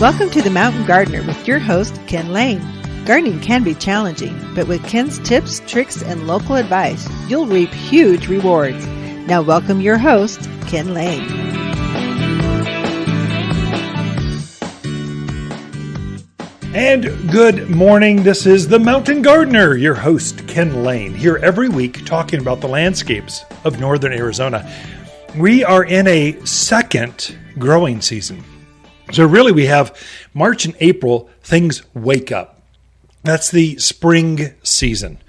Welcome to The Mountain Gardener with your host, Ken Lane. Gardening can be challenging, but with Ken's tips, tricks, and local advice, you'll reap huge rewards. Now welcome your host, Ken Lane. And good morning. This is The Mountain Gardener, your host, Ken Lane, here every week talking about the landscapes of northern Arizona. We are in a second growing season. So really we have March and April, things wake up. That's the spring season.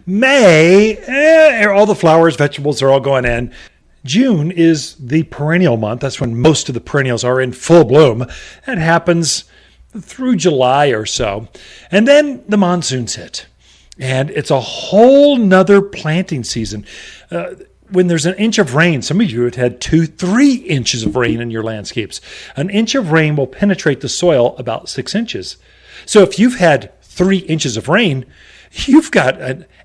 May, all the flowers, vegetables are all going in. June is the perennial month. That's when most of the perennials are in full bloom. That happens through July or so. And then the monsoons hit. And it's a whole nother planting season. When there's an inch of rain, some of you have had 2-3 inches of rain in your landscapes. An inch of rain will penetrate the soil about 6 inches. So if you've had 3 inches of rain, you've got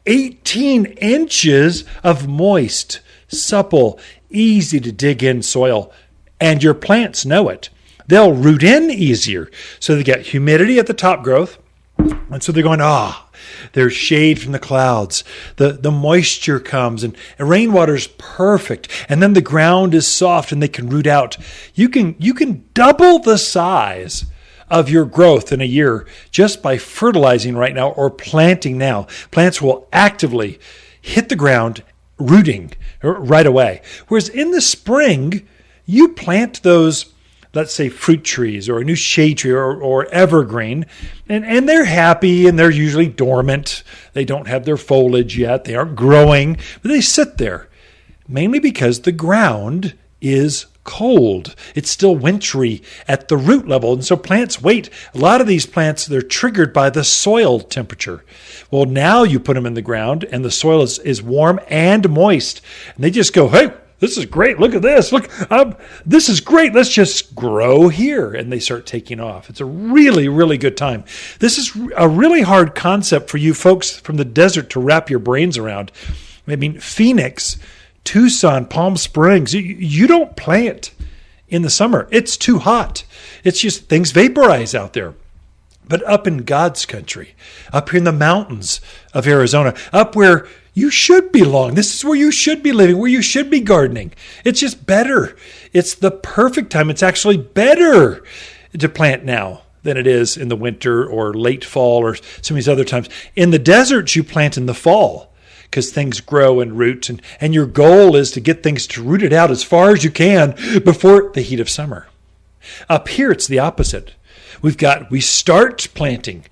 18 inches of moist, supple, easy to dig in soil. And your plants know it. They'll root in easier. So they get humidity at the top growth. And so they're going, there's shade from the clouds. The moisture comes and rainwater's perfect. And then the ground is soft and they can root out. You can double the size of your growth in a year just by fertilizing right now or planting now. Plants will actively hit the ground, rooting right away. Whereas in the spring, you plant those, let's say, fruit trees or a new shade tree or evergreen, and they're happy and they're usually dormant. They don't have their foliage yet. They aren't growing, but they sit there, mainly because the ground is cold. It's still wintry at the root level, and so plants wait. A lot of these plants, they're triggered by the soil temperature. Well, now you put them in the ground, and the soil is warm and moist, and they just go, hey, this is great. Look at this. Look, this is great. Let's just grow here. And they start taking off. It's a really, really good time. This is a really hard concept for you folks from the desert to wrap your brains around. I mean, Phoenix, Tucson, Palm Springs, you don't plant in the summer. It's too hot. It's just things vaporize out there. But up in God's country, up here in the mountains of Arizona, up where you should belong. This is where you should be living, where you should be gardening. It's just better. It's the perfect time. It's actually better to plant now than it is in the winter or late fall or some of these other times. In the deserts, you plant in the fall because things grow and root. And your goal is to get things to root it out as far as you can before the heat of summer. Up here, it's the opposite. We start planting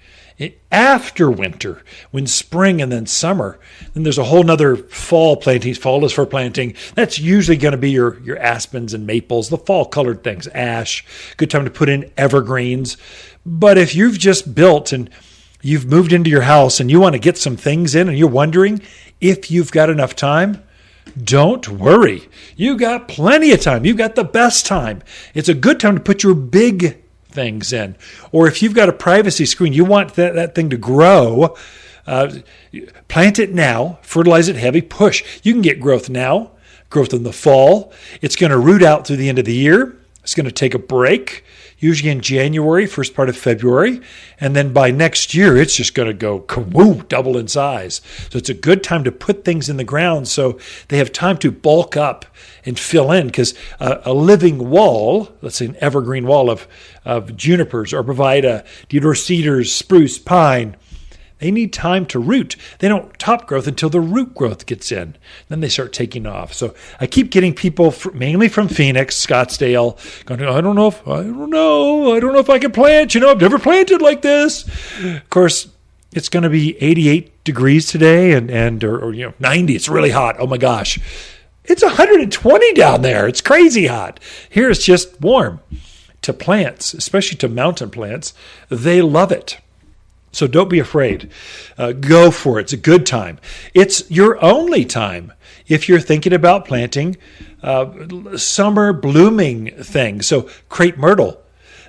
after winter, when spring and then summer. Then there's a whole nother fall planting. Fall is for planting. That's usually going to be your aspens and maples, the fall colored things, ash. Good time to put in evergreens. But if you've just built and you've moved into your house and you want to get some things in and you're wondering if you've got enough time, don't worry. You got plenty of time. You've got the best time. It's a good time to put your big things in. Or if you've got a privacy screen, you want that thing to grow, plant it now, fertilize it heavy, push. You can get growth now, growth in the fall. It's going to root out through the end of the year. It's going to take a break, usually in January, first part of February. And then by next year, it's just going to go kawoo, double in size. So it's a good time to put things in the ground so they have time to bulk up and fill in, because a living wall, let's say an evergreen wall of junipers, arborvitae, deodar cedars, spruce, pine, they need time to root. They don't top growth until the root growth gets in. Then they start taking off. So I keep getting people mainly from Phoenix, Scottsdale, going, I don't know if I can plant. I've never planted like this. Of course, it's going to be 88 degrees today and 90. It's really hot. Oh my gosh. It's 120 down there. It's crazy hot. Here it's just warm. To plants, especially to mountain plants, they love it. So don't be afraid. Go for it. It's a good time. It's your only time if you're thinking about planting summer blooming things. So crepe myrtle.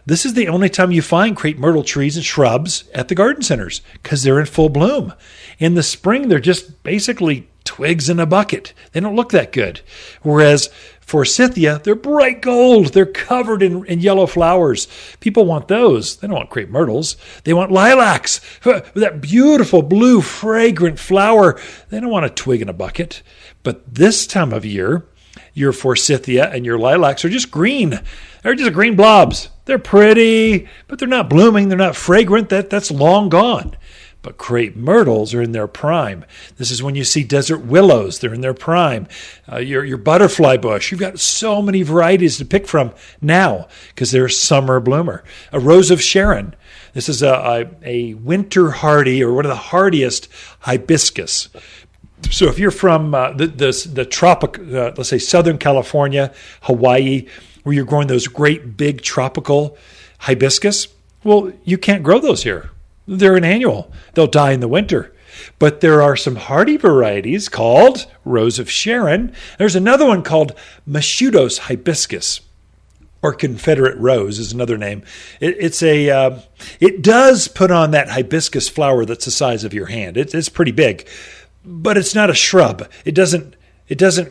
This is the only time you find crepe myrtle trees and shrubs at the garden centers because they're in full bloom. In the spring, they're just basically twigs in a bucket. They don't look that good. Whereas Forsythia, they're bright gold. They're covered in yellow flowers. People want those. They don't want crepe myrtles. They want lilacs. That beautiful blue, fragrant flower. They don't want a twig in a bucket. But this time of year, your forsythia and your lilacs are just green. They're just green blobs. They're pretty, but they're not blooming. They're not fragrant. That's long gone. But crepe myrtles are in their prime. This is when you see desert willows. They're in their prime. Your butterfly bush. You've got so many varieties to pick from now because they're a summer bloomer. A rose of Sharon. This is a winter hardy, or one of the hardiest, hibiscus. So if you're from the tropic, let's say Southern California, Hawaii, where you're growing those great big tropical hibiscus, well, you can't grow those here. They're an annual. They'll die in the winter. But there are some hardy varieties called Rose of Sharon. There's another one called Machutos hibiscus, or Confederate rose is another name. It does put on that hibiscus flower that's the size of your hand. It's pretty big, but it's not a shrub. It doesn't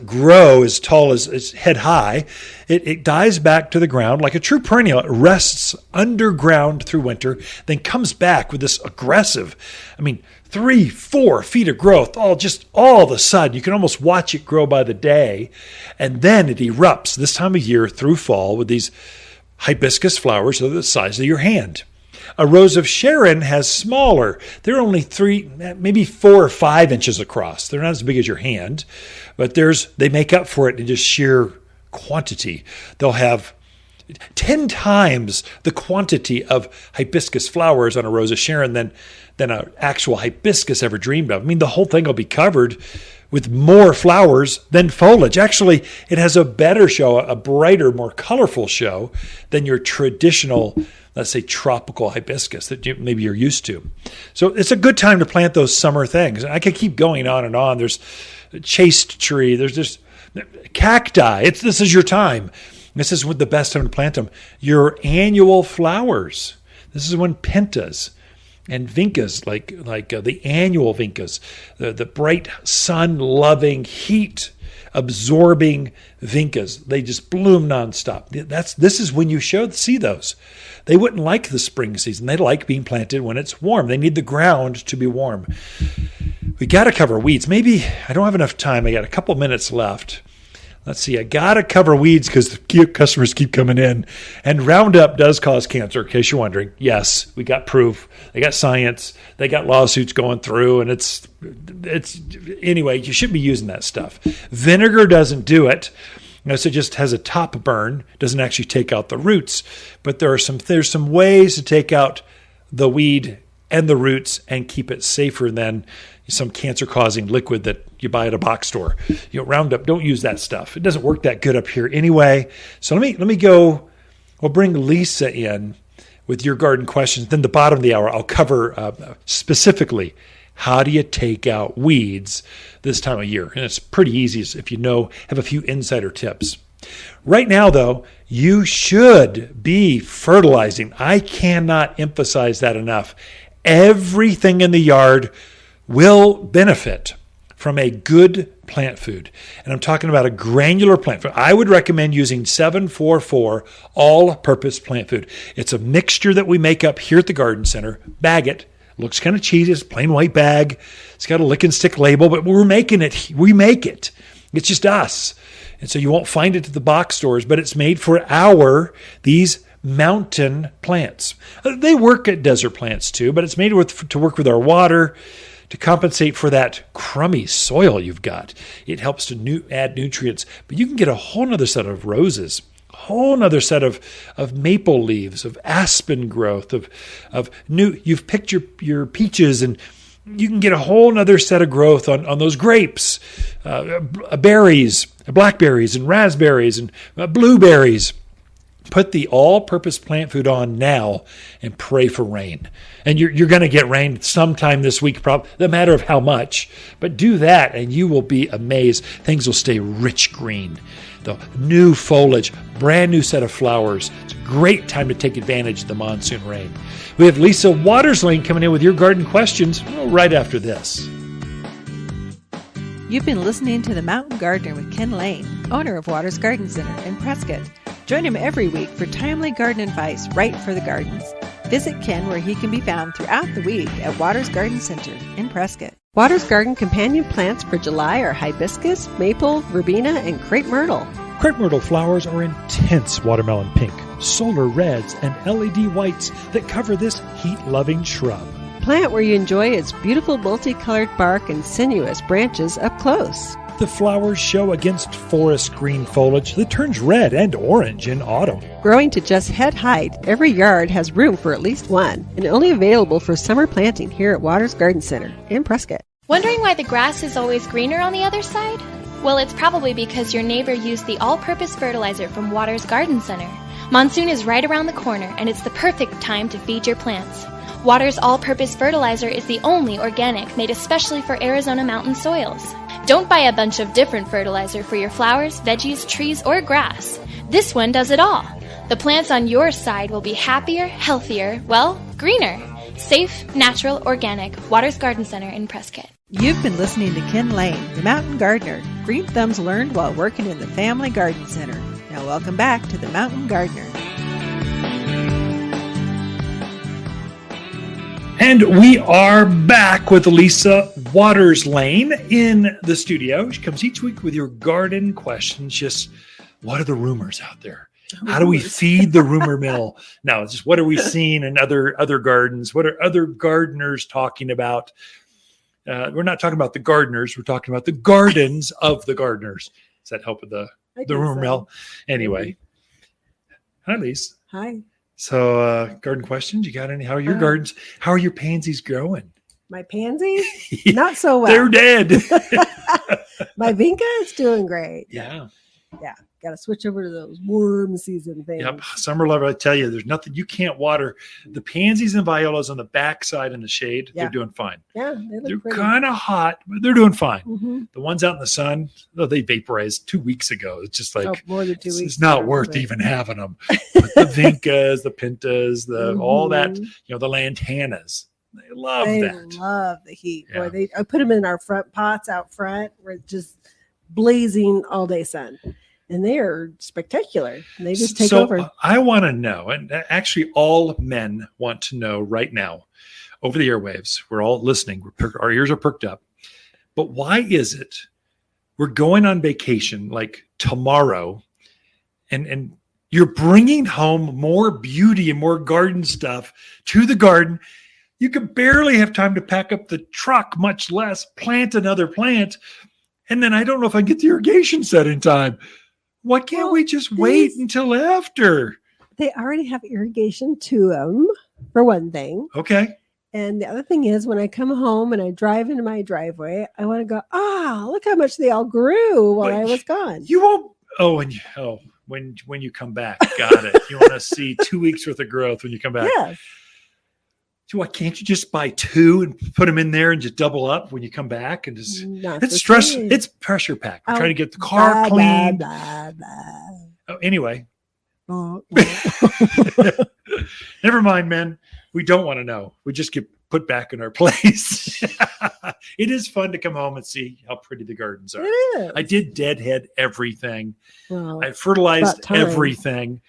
grow as tall as head high. It dies back to the ground like a true perennial. It rests underground through winter, then comes back with this aggressive, 3-4 feet of growth, all of a sudden. You can almost watch it grow by the day. And then it erupts this time of year through fall with these hibiscus flowers that are the size of your hand. A Rose of Sharon has smaller. They're only 3, maybe 4 or 5 inches across. They're not as big as your hand, but they make up for it in just sheer quantity. They'll have 10 times the quantity of hibiscus flowers on a Rose of Sharon than an actual hibiscus ever dreamed of. The whole thing will be covered with more flowers than foliage. Actually, it has a better show, a brighter, more colorful show than your traditional, let's say, tropical hibiscus that maybe you're used to. So it's a good time to plant those summer things. I could keep going on and on. There's chaste tree. There's just cacti. This is your time. This is the best time to plant them. Your annual flowers. This is when pentas and vincas, like the annual vincas, the bright sun-loving, heat-absorbing vincas, they just bloom nonstop. This is when you see those. They wouldn't like the spring season. They like being planted when it's warm. They need the ground to be warm. We got to cover weeds. Maybe I don't have enough time. I got a couple minutes left. Let's see. I got to cover weeds because the customers keep coming in. And Roundup does cause cancer, in case you're wondering. Yes, we got proof. They got science. They got lawsuits going through. And it's anyway, you shouldn't be using that stuff. Vinegar doesn't do it. So it just has a top burn. Doesn't actually take out the roots. But there's some ways to take out the weed and the roots and keep it safer than some cancer-causing liquid that you buy at a box store. Roundup, don't use that stuff. It doesn't work that good up here anyway. So let me go. We'll bring Lisa in with your garden questions. Then the bottom of the hour, I'll cover specifically how do you take out weeds this time of year. And it's pretty easy if you have a few insider tips. Right now, though, you should be fertilizing. I cannot emphasize that enough. Everything in the yard will benefit from a good plant food. And I'm talking about a granular plant food. I would recommend using 744 all-purpose plant food. It's a mixture that we make up here at the garden center. Bag it. Looks kind of cheesy. It's a plain white bag. It's got a lick and stick label, but we're making it. We make it. It's just us. And so you won't find it at the box stores, but it's made for these mountain plants. They work at desert plants too, but it's made to work with our water, to compensate for that crummy soil you've got. It helps to add nutrients, but you can get a whole nother set of roses, a whole nother set of maple leaves, of aspen growth, you've picked your peaches, and you can get a whole nother set of growth on those grapes, berries, blackberries and raspberries and blueberries. Put the all-purpose plant food on now and pray for rain. And you're going to get rain sometime this week, probably, no matter of how much. But do that and you will be amazed. Things will stay rich green. The new foliage, brand new set of flowers. It's a great time to take advantage of the monsoon rain. We have Lisa Waterslane coming in with your garden questions right after this. You've been listening to The Mountain Gardener with Ken Lane, owner of Waters Garden Center in Prescott. Join him every week for timely garden advice right for the gardens. Visit Ken where he can be found throughout the week at Waters Garden Center in Prescott. Waters Garden companion plants for July are hibiscus, maple, verbena, and crepe myrtle. Crepe myrtle flowers are intense watermelon pink, solar reds, and LED whites that cover this heat-loving shrub. Plant where you enjoy its beautiful multicolored bark and sinuous branches up close. The flowers show against forest green foliage that turns red and orange in autumn. Growing to just head height, every yard has room for at least one, and only available for summer planting here at Waters Garden Center in Prescott. Wondering why the grass is always greener on the other side? Well, it's probably because your neighbor used the all-purpose fertilizer from Waters Garden Center. Monsoon is right around the corner, and it's the perfect time to feed your plants. Waters all-purpose fertilizer is the only organic made especially for Arizona mountain soils. Don't buy a bunch of different fertilizer for your flowers, veggies, trees, or grass. This one does it all. The plants on your side will be happier, healthier, well, greener. Safe, natural, organic. Waters Garden Center in Prescott. You've been listening to Ken Lane, the Mountain Gardener. Green thumbs learned while working in the Family Garden Center. Now welcome back to the Mountain Gardener. And we are back with Lisa Waters Lane in the studio. She comes each week with your garden questions. Just what are the rumors out there? How do we feed the rumor mill? No, it's just what are we seeing in other gardens? What are other gardeners talking about? We're not talking about the gardeners. We're talking about the gardens of the gardeners. Does that help with the rumor mill? Anyway. Hi, Lisa. Hi. So, garden questions? You got any? How are your gardens? How are your pansies growing? My pansies? Not so well. They're dead. My vinca is doing great. Yeah. Yeah. Got to switch over to those worm season things. Yep. Summer love, I tell you, there's nothing you can't water. The pansies and violas on the backside in the shade, They're doing fine. Yeah. They're kind of hot, but they're doing fine. Mm-hmm. The ones out in the sun, they vaporized 2 weeks ago. It's just like, more than 2 weeks. It's not worth even having them. But the vincas, the pintas, all that, the lantanas. They love that. They love the heat. Yeah. Boy, I put them in our front pots out front where it's just blazing all day sun. And they are spectacular. They just take over. I want to know, and actually all men want to know right now over the airwaves. We're all listening. Our ears are perked up. But why is it we're going on vacation like tomorrow and you're bringing home more beauty and more garden stuff to the garden? You can barely have time to pack up the truck, much less plant another plant. And then I don't know if I can get the irrigation set in time. Why can't we just wait until after? They already have irrigation to them, for one thing. Okay. And the other thing is, when I come home and I drive into my driveway, I want to go, look how much they all grew while I was gone. You won't. When you come back, got it. You want to see 2 weeks worth of growth when you come back. Yes. So why can't you just buy two and put them in there and just double up when you come back and just it's stress. It's pressure packed. We're trying to get the car clean. Oh, anyway. Never mind, men. We don't want to know. We just get put back in our place. It is fun to come home and see how pretty the gardens are. It is. I did deadhead everything. Well, I fertilized everything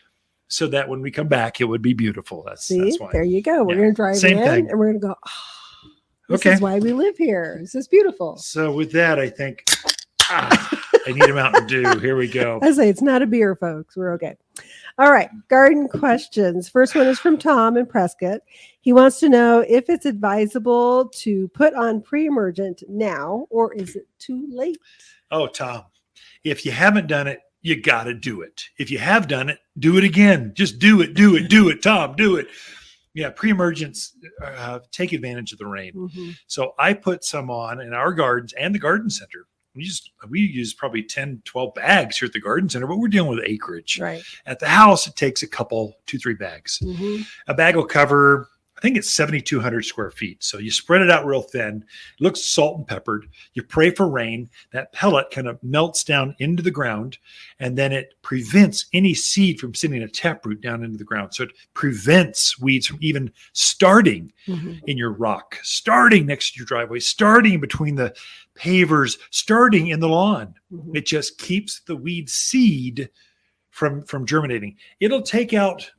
so that when we come back, it would be beautiful. That's why. There you go. We're going to drive in and we're going to go, this is why we live here. This is beautiful. So with that, I think I need a Mountain Dew. Here we go. I say it's not a beer, folks. We're okay. All right. Garden questions. First one is from Tom in Prescott. He wants to know if it's advisable to put on Pre-Emergent now, or is it too late? Oh, Tom, if you haven't done it, you got to do it. If you have done it, do it again. Just do it, Tom, do it. Yeah, Pre-Emergents take advantage of the rain. Mm-hmm. So I put some on in our gardens and the garden center. We use probably 10, 12 bags here at the garden center, but we're dealing with acreage. Right. At the house, it takes a couple, 2-3 bags. Mm-hmm. A bag will cover I think it's 7,200 square feet. So you spread it out real thin. It looks salt and peppered. You pray for rain. That pellet kind of melts down into the ground, and then it prevents any seed from sitting in a taproot down into the ground. So it prevents weeds from even starting in your rock, starting next to your driveway, starting between the pavers, starting in the lawn. It just keeps the weed seed from germinating. It'll take out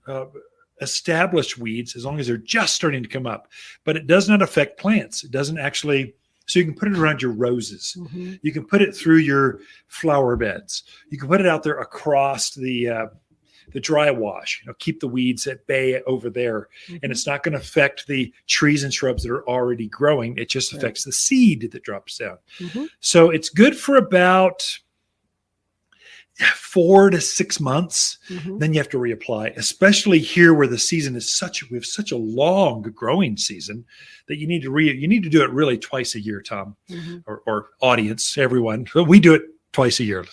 established weeds as long as they're just starting to come up, but it does not affect plants. It doesn't actually. So you can put it around your roses. You can put it through your flower beds. You can put it out there across the dry wash. Keep the weeds at bay over there, and it's not going to affect the trees and shrubs that are already growing. It just affects the seed that drops down. So it's good for about 4 to 6 months. Then you have to reapply, especially here where the season is we have such a long growing season that you need to do it really twice a year, Tom, or audience, everyone. But we do it twice a year.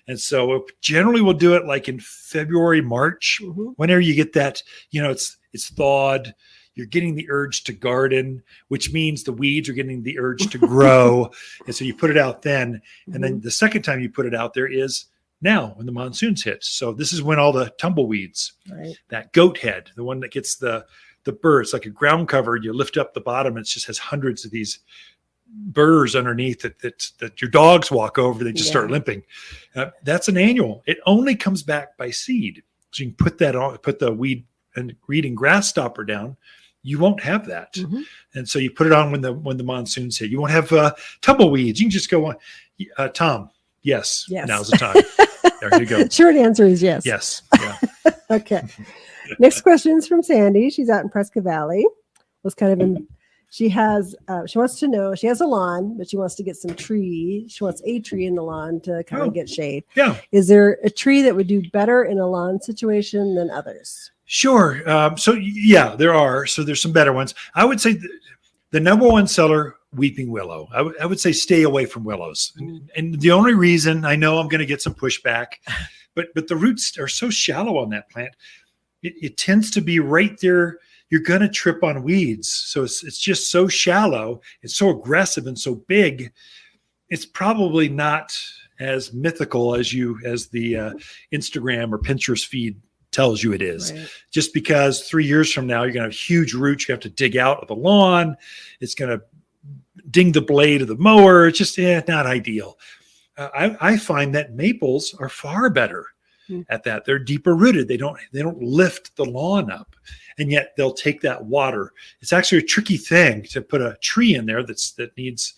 And so generally we'll do it like in February, March, whenever you get that, it's thawed. You're getting the urge to garden, which means the weeds are getting the urge to grow. And so you put it out then. And then the second time you put it out there is now when the monsoons hit. So this is when all the tumbleweeds, that goat head, the one that gets the burrs, like a ground cover, you lift up the bottom, and it just has hundreds of these burrs underneath that your dogs walk over. They just start limping. That's an annual. It only comes back by seed. So you can put that on, put the weed and grass stopper down. You won't have that. And so you put it on when the monsoons hit. You won't have tumbleweeds. You can just go on. Tom, yes. Now's the time. There you go. Short answer is yes. Yes. Yeah. Okay. Next question is from Sandy. She's out in Prescott Valley. She wants to know, she has a lawn, but she wants to get some tree. She wants a tree in the lawn to kind of get shade. Yeah. Is there a tree that would do better in a lawn situation than others? Sure. There are. So there's some better ones. I would say the number one seller, weeping willow. I would say stay away from willows. And the only reason, I know I'm going to get some pushback, but the roots are so shallow on that plant. It tends to be right there. You're going to trip on weeds. So it's just so shallow. It's so aggressive and so big. It's probably not as mythical as the Instagram or Pinterest feed tells you it is. Just because 3 years from now, you're going to have huge roots you have to dig out of the lawn. It's going to ding the blade of the mower. It's just not ideal. I find that maples are far better at that. They're deeper rooted. They don't lift the lawn up, and yet they'll take that water. It's actually a tricky thing to put a tree in there that needs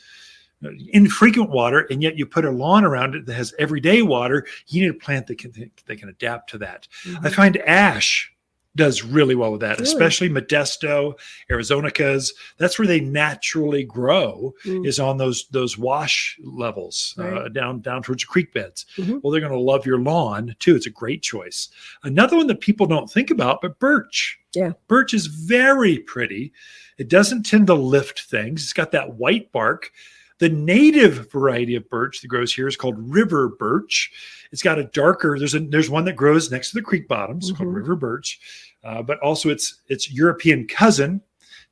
infrequent water, and yet you put a lawn around it that has everyday water. You need a plant that can adapt to that. I find ash does really well with that, especially Modesto, Arizonicas. That's where they naturally grow, is on those wash levels down towards creek beds. Well, they're going to love your lawn too. It's a great choice. Another one that people don't think about, but birch. Birch is very pretty. It doesn't tend to lift things. It's got that white bark. The native variety of birch that grows here is called river birch. It's got a darker, there's one that grows next to the creek bottoms called river birch, but also its European cousin,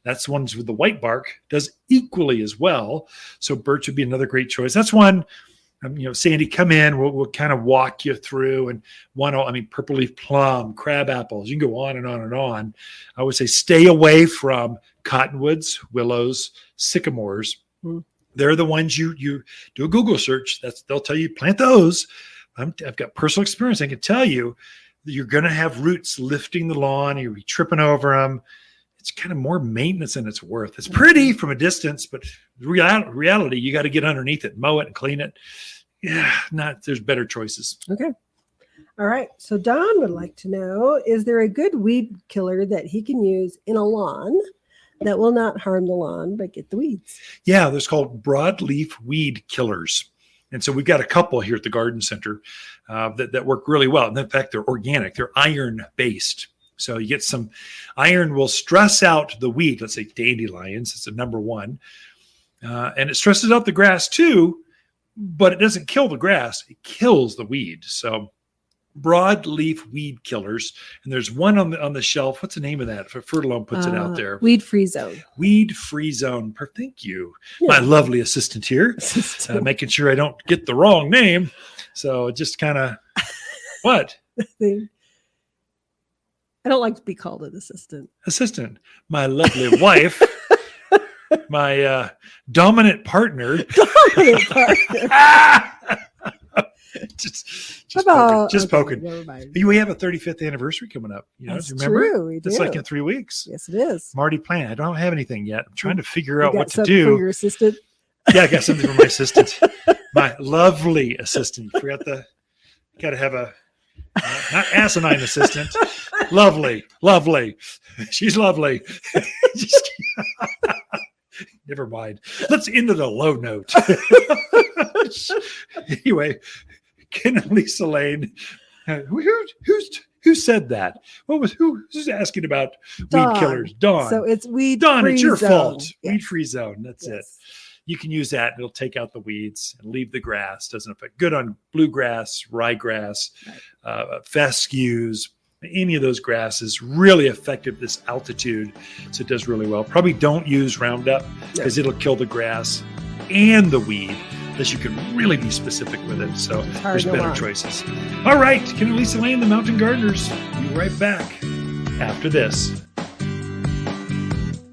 that's the ones with the white bark, does equally as well. So birch would be another great choice. That's one, Sandy, come in, we'll kind of walk you through. And purple leaf plum, crab apples, you can go on and on and on. I would say stay away from cottonwoods, willows, sycamores. They're the ones you do a Google search. They'll tell you plant those. I've got personal experience. I can tell you that you're going to have roots lifting the lawn. You'll be tripping over them. It's kind of more maintenance than it's worth. It's pretty from a distance, but reality, you got to get underneath it, mow it, and clean it. There's better choices. Okay. All right. So Don would like to know: is there a good weed killer that he can use in a lawn that will not harm the lawn but get the weeds? Yeah, there's called broadleaf weed killers. And so we've got a couple here at the garden center that work really well. And in fact, they're organic. They're iron-based. So you get some iron will stress out the weed. Let's say dandelions. It's the number one. And it stresses out the grass too, but it doesn't kill the grass. It kills the weed. So broadleaf weed killers. And there's one on the shelf. What's the name of that? Fertilome puts it out there. Weed Free Zone. Weed Free Zone. Thank you. Yeah. My lovely assistant here, making sure I don't get the wrong name. So just kind of, what? I don't like to be called an assistant. Assistant. My lovely wife. My dominant partner. Dominant partner. just poking. We have a 35th anniversary coming up. That's do you remember? True. We do. It's like in 3 weeks. Yes, it is. I'm already planning. I don't have anything yet. I'm trying to figure out what to do. For your assistant? Yeah, I got something for my assistant. My lovely assistant. You got to have a not asinine assistant. Lovely. She's lovely. Never mind. Let's end on a low note. Anyway, Ken and Lisa Lane. Who said that? Who's asking about Dawn. Weed killers? Dawn. So it's weed. Dawn, free it's your zone. fault. Yes. Weed free zone. That's it. You can use that. It'll take out the weeds and leave the grass. Doesn't affect. Good on bluegrass, ryegrass, fescues. Any of those grasses, really effective at this altitude. So it does really well. Probably don't use Roundup because it'll kill the grass and the weed, unless you can really be specific with it. So there's better choices. All right, Ken and Lisa Lane, the Mountain Gardeners. Be right back after this.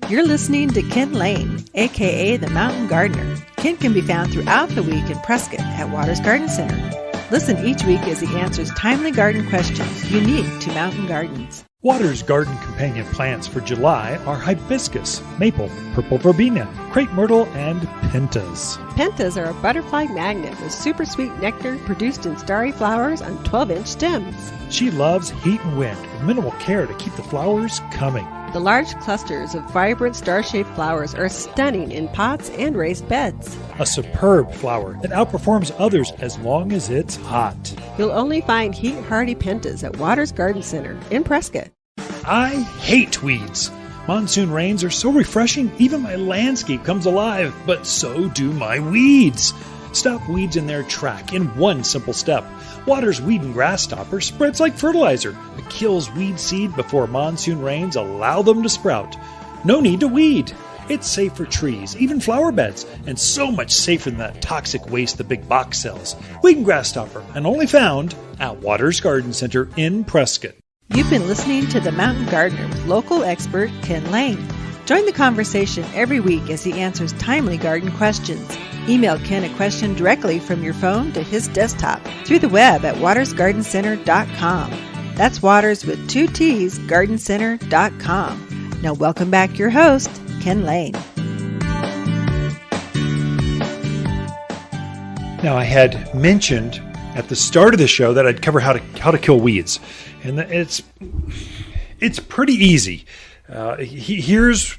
You're listening to Ken Lane, a.k.a. the Mountain Gardener. Ken can be found throughout the week in Prescott at Waters Garden Center. Listen each week as he answers timely garden questions unique to mountain gardens. Waters Garden companion plants for July are hibiscus, maple, purple verbena, crepe myrtle, and pentas. Pentas are a butterfly magnet with super sweet nectar produced in starry flowers on 12-inch stems. She loves heat and wind with minimal care to keep the flowers coming. The large clusters of vibrant star-shaped flowers are stunning in pots and raised beds. A superb flower that outperforms others as long as it's hot. You'll only find heat-hardy pentas at Waters Garden Center in Prescott. I hate weeds. Monsoon rains are so refreshing, even my landscape comes alive, but so do my weeds. Stop weeds in their track in one simple step. Waters Weed and Grass Stopper spreads like fertilizer. It kills weed seed before monsoon rains allow them to sprout. No need to weed. It's safe for trees, even flower beds, and so much safer than that toxic waste the big box sells. Weed and Grass Stopper, and only found at Waters Garden Center in Prescott. You've been listening to The Mountain Gardener with local expert Ken Lane. Join the conversation every week as he answers timely garden questions. Email Ken a question directly from your phone to his desktop through the web at watersgardencenter.com. That's Waters with 2 T's, gardencenter.com. Now welcome back your host, Ken Lane. Now, I had mentioned at the start of the show that I'd cover how to kill weeds, and it's pretty easy. Here's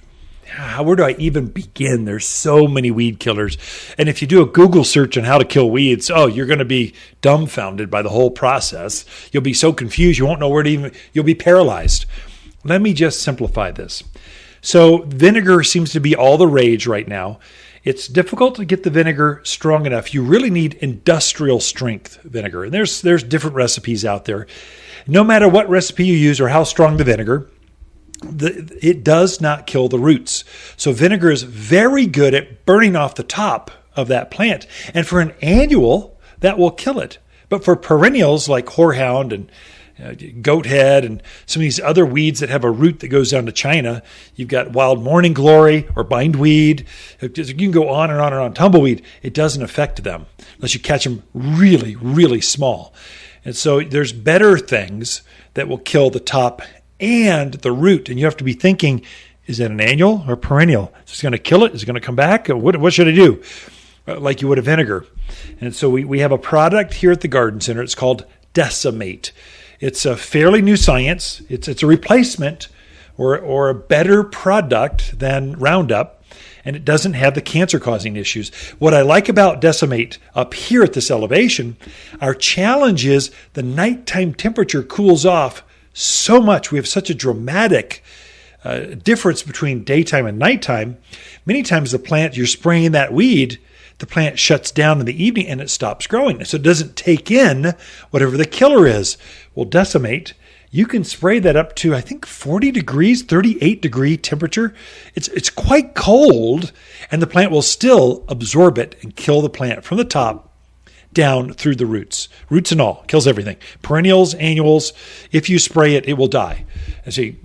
where do I even begin? There's so many weed killers, and if you do a Google search on how to kill weeds, you're going to be dumbfounded by the whole process. You'll be so confused you won't know where to even. You'll be paralyzed. Let me just simplify this. So vinegar seems to be all the rage right now. It's difficult to get the vinegar strong enough. You really need industrial strength vinegar. And there's different recipes out there. No matter what recipe you use or how strong the vinegar, it does not kill the roots. So vinegar is very good at burning off the top of that plant. And for an annual, that will kill it. But for perennials like horehound and goat head and some of these other weeds that have a root that goes down to China. You've got wild morning glory or bindweed. You can go on and on and on. Tumbleweed, it doesn't affect them unless you catch them really, really small. And so there's better things that will kill the top and the root. And you have to be thinking, is it an annual or perennial? Is it going to kill it? Is it going to come back? What should I do? Like you would a vinegar. And so we have a product here at the Garden Center. It's called Decimate. It's a fairly new science. It's a replacement or a better product than Roundup, and it doesn't have the cancer-causing issues. What I like about Decimate up here at this elevation, our challenge is the nighttime temperature cools off so much. We have such a dramatic difference between daytime and nighttime. Many times the plant, you're spraying that weed, the plant shuts down in the evening and it stops growing. So it doesn't take in whatever the killer is. Well, Decimate, you can spray that up to, I think, 40 degrees, 38 degree temperature. It's quite cold, and the plant will still absorb it and kill the plant from the top down through the roots. Roots and all. Kills everything. Perennials, annuals. If you spray it, it will die. And see,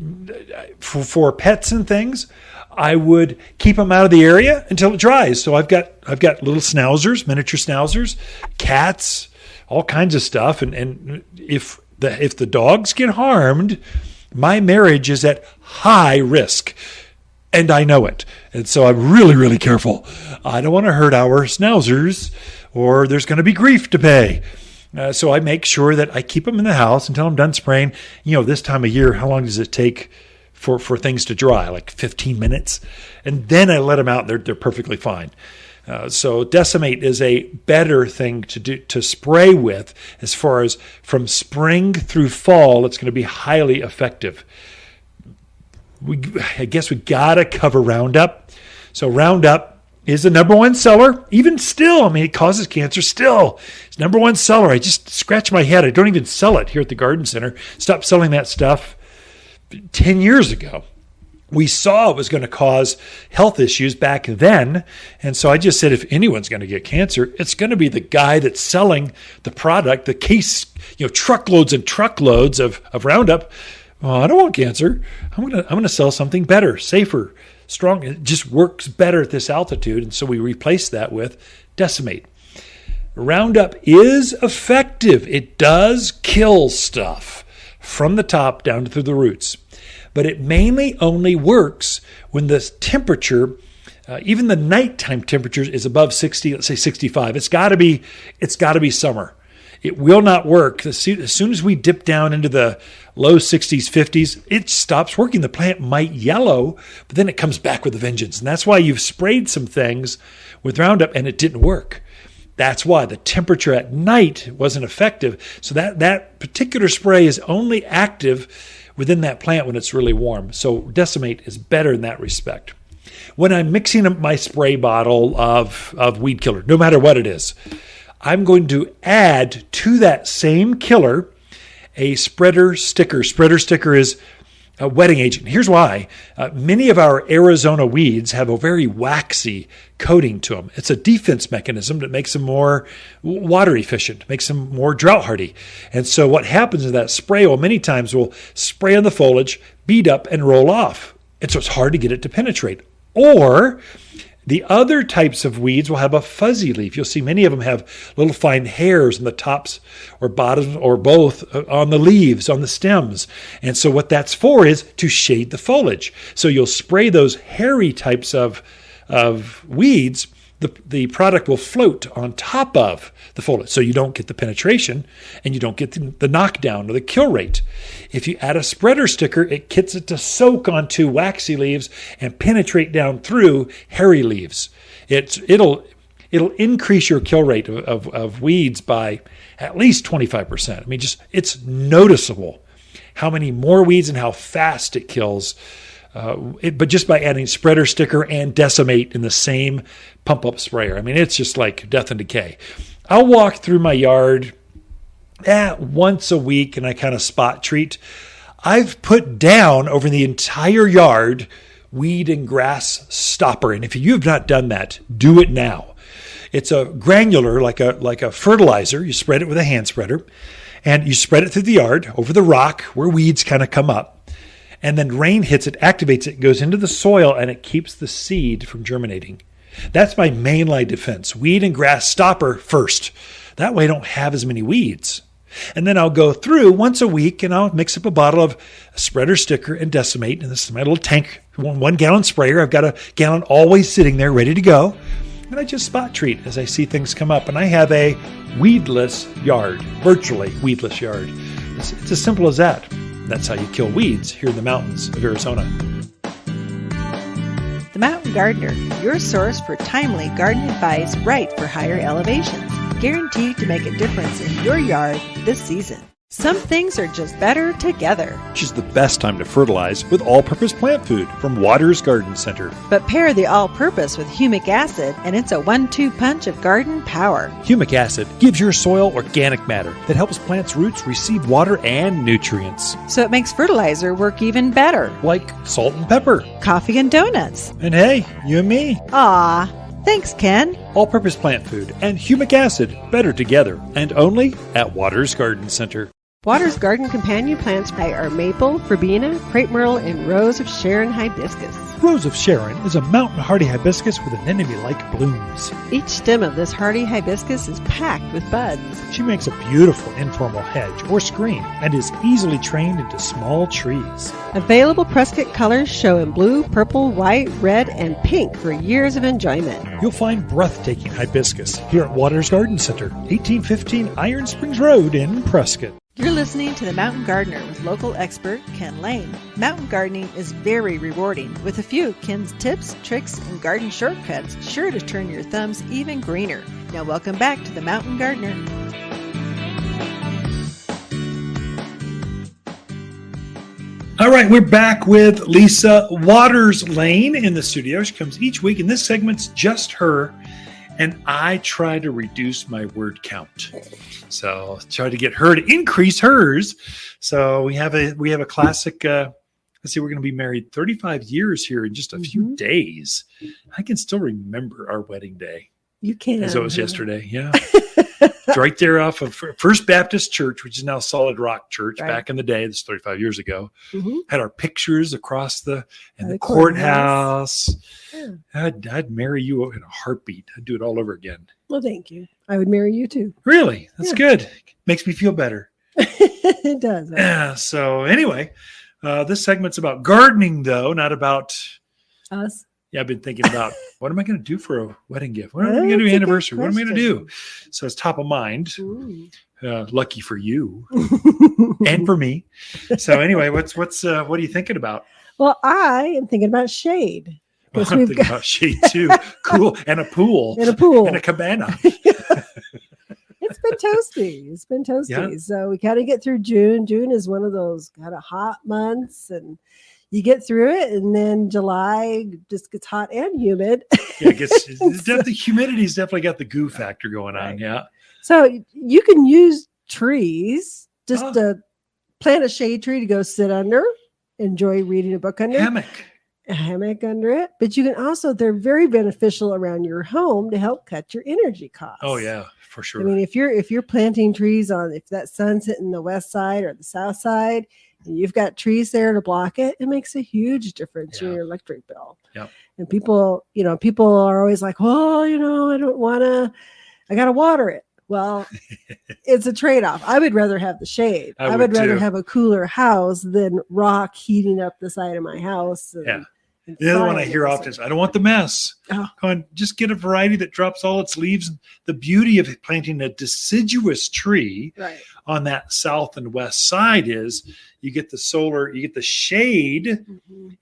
for pets and things, I would keep them out of the area until it dries. So I've got little schnauzers, miniature schnauzers, cats, all kinds of stuff. And if the dogs get harmed, my marriage is at high risk. And I know it. And so I'm really, really careful. I don't want to hurt our schnauzers, or there's going to be grief to pay. So I make sure that I keep them in the house until I'm done spraying. This time of year, how long does it take for things to dry? Like 15 minutes. And then I let them out and they're perfectly fine. So Decimate is a better thing to spray with. As far as from spring through fall, it's going to be highly effective. I guess we got to cover Roundup. So Roundup is the number one seller. Even still, it causes cancer still. It's number one seller. I just scratch my head. I don't even sell it here at the garden center. Stopped selling that stuff 10 years ago. We saw it was going to cause health issues back then. And so I just said, if anyone's going to get cancer, it's going to be the guy that's selling the product, the case, truckloads and truckloads of Roundup. Well, I don't want cancer. I'm going to sell something better, safer, strong. It just works better at this altitude. And so we replaced that with Decimate. Roundup is effective. It does kill stuff from the top down through the roots. But it mainly only works when the temperature, even the nighttime temperature, is above 60, let's say 65. It's got to be summer. It will not work. As soon as we dip down into the low 60s, 50s, it stops working. The plant might yellow, but then it comes back with a vengeance. And that's why you've sprayed some things with Roundup and it didn't work. That's why the temperature at night wasn't effective. So that particular spray is only active within that plant when it's really warm. So Decimate is better in that respect. When I'm mixing up my spray bottle of weed killer, no matter what it is, I'm going to add to that same killer a spreader sticker. Spreader sticker is a wetting agent. Here's why. Many of our Arizona weeds have a very waxy coating to them. It's a defense mechanism that makes them more water efficient, makes them more drought hardy. And so what happens is that spray, many times we'll spray on the foliage, beat up, and roll off. And so it's hard to get it to penetrate. Or the other types of weeds will have a fuzzy leaf. You'll see many of them have little fine hairs on the tops or bottoms or both on the leaves, on the stems. And so what that's for is to shade the foliage. So you'll spray those hairy types of weeds. The product will float on top of the foliage. So you don't get the penetration and you don't get the knockdown or the kill rate. If you add a spreader sticker, it gets it to soak onto waxy leaves and penetrate down through hairy leaves. It'll increase your kill rate of weeds by at least 25%. It's noticeable how many more weeds and how fast it kills. But just by adding spreader sticker and Decimate in the same pump-up sprayer. It's just like death and decay. I'll walk through my yard once a week and I kind of spot treat. I've put down over the entire yard weed and grass stopper. And if you have not done that, do it now. It's a granular, like a fertilizer. You spread it with a hand spreader and you spread it through the yard over the rock where weeds kind of come up. And then rain hits it, activates it, goes into the soil, and it keeps the seed from germinating. That's my main line defense. Weed and grass stopper first. That way I don't have as many weeds. And then I'll go through once a week and I'll mix up a bottle of spreader sticker and Decimate. And this is my little tank, 1 gallon sprayer. I've got a gallon always sitting there ready to go. And I just spot treat as I see things come up. And I have a weedless yard, virtually weedless yard. It's as simple as that. That's how you kill weeds here in the mountains of Arizona. The Mountain Gardener, your source for timely garden advice right for higher elevations. Guaranteed to make a difference in your yard this season. Some things are just better together. Which is the best time to fertilize with all-purpose plant food from Waters Garden Center. But pair the all-purpose with humic acid, and it's a 1-2 punch of garden power. Humic acid gives your soil organic matter that helps plants' roots receive water and nutrients. So it makes fertilizer work even better. Like salt and pepper. Coffee and donuts. And hey, you and me. Aw, thanks, Ken. All-purpose plant food and humic acid better together, and only at Waters Garden Center. Waters Garden companion plants are maple, verbena, crepe myrtle, and rose of Sharon hibiscus. Rose of Sharon is a mountain hardy hibiscus with anemone-like blooms. Each stem of this hardy hibiscus is packed with buds. She makes a beautiful informal hedge or screen and is easily trained into small trees. Available Prescott colors show in blue, purple, white, red, and pink for years of enjoyment. You'll find breathtaking hibiscus here at Waters Garden Center, 1815 Iron Springs Road in Prescott. You're listening to The Mountain Gardener with local expert Ken Lane. Mountain gardening is very rewarding, with a few Ken's tips, tricks, and garden shortcuts sure to turn your thumbs even greener. Now welcome back to The Mountain Gardener. All right, we're back with Lisa Waters Lane in the studio. She comes each week, and this segment's just her. And I try to reduce my word count. So try to get her to increase hers. So we have a classic, let's see, we're going to be married 35 years here in just a few days. I can still remember our wedding day. You can. As it was yesterday, yeah. It's right there off of First Baptist Church, which is now Solid Rock Church. Right. Back in the day, this is 35 years ago. Had our pictures across the courthouse. Yeah. I'd marry you in a heartbeat. I'd do it all over again. Well, thank you. I would marry you too. Really? That's good. Makes me feel better. It does. Yeah. So anyway, this segment's about gardening, though, not about us. Yeah, I've been thinking about what am I going to do for a wedding gift? What am I going to do anniversary? What am I going to do? So it's top of mind. Lucky for you and for me. So anyway, what are you thinking about? Well, I am thinking about shade. Well, I'm thinking about shade too. Cool. And a pool. And a cabana. It's been toasty. Yeah. So we kind of get through June. June is one of those kind of hot months, and you get through it, and then July just gets hot and humid. Yeah, the humidity's definitely got the goo factor going on. Yeah. So you can use trees just to plant a shade tree to go sit under, enjoy reading a book under. A hammock under it. But you can also, they're very beneficial around your home to help cut your energy costs. Oh yeah, for sure. I mean, if you're planting trees if that sun's hitting the west side or the south side, and you've got trees there to block it, it makes a huge difference in your electric bill. Yeah. And people are always like, well, I got to water it. Well, it's a trade-off. I would rather have the shade. I would rather have a cooler house than rock heating up the side of my house. The other one I hear often is, I don't want the mess. Come on, just get a variety that drops all its leaves. The beauty of planting a deciduous tree on that south and west side is you get the solar, you get the shade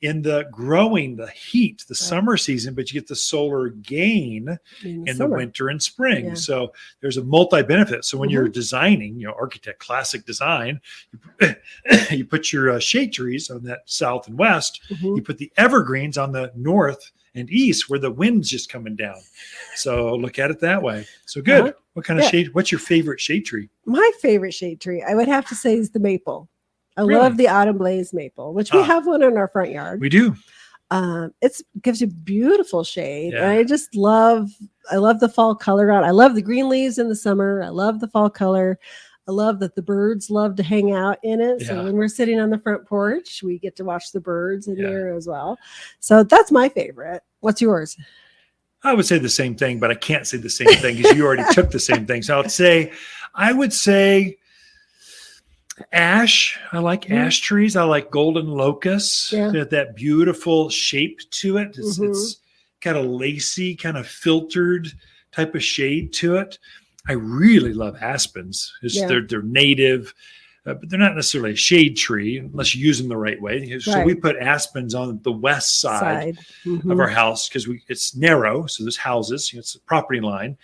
in the heat, the summer season, but you get the solar gain in the winter and spring. Yeah. So there's a multi-benefit. So when you're designing, architect, classic design, you put your shade trees on that south and west, you put the evergreens on the north and east where the wind's just coming down. So look at it that way. So good. What kind of shade? What's your favorite shade tree? My favorite shade tree, I would have to say, is the maple. I love the autumn blaze maple, which we have one in our front yard. We do. It gives you beautiful shade. Yeah. And I love the fall color on. I love the green leaves in the summer. I love the fall color. I love that the birds love to hang out in it. So when we're sitting on the front porch, we get to watch the birds in there as well. So that's my favorite. What's yours? I would say the same thing, but I can't say the same thing because you already took the same thing. So I would say ash. I like ash trees. I like golden locusts. Yeah. That beautiful shape to it. It's kind of lacy, kind of filtered type of shade to it. I really love aspens. They're native, but they're not necessarily a shade tree unless you use them the right way. So we put aspens on the west side of our house because it's narrow. So there's houses, it's a property line.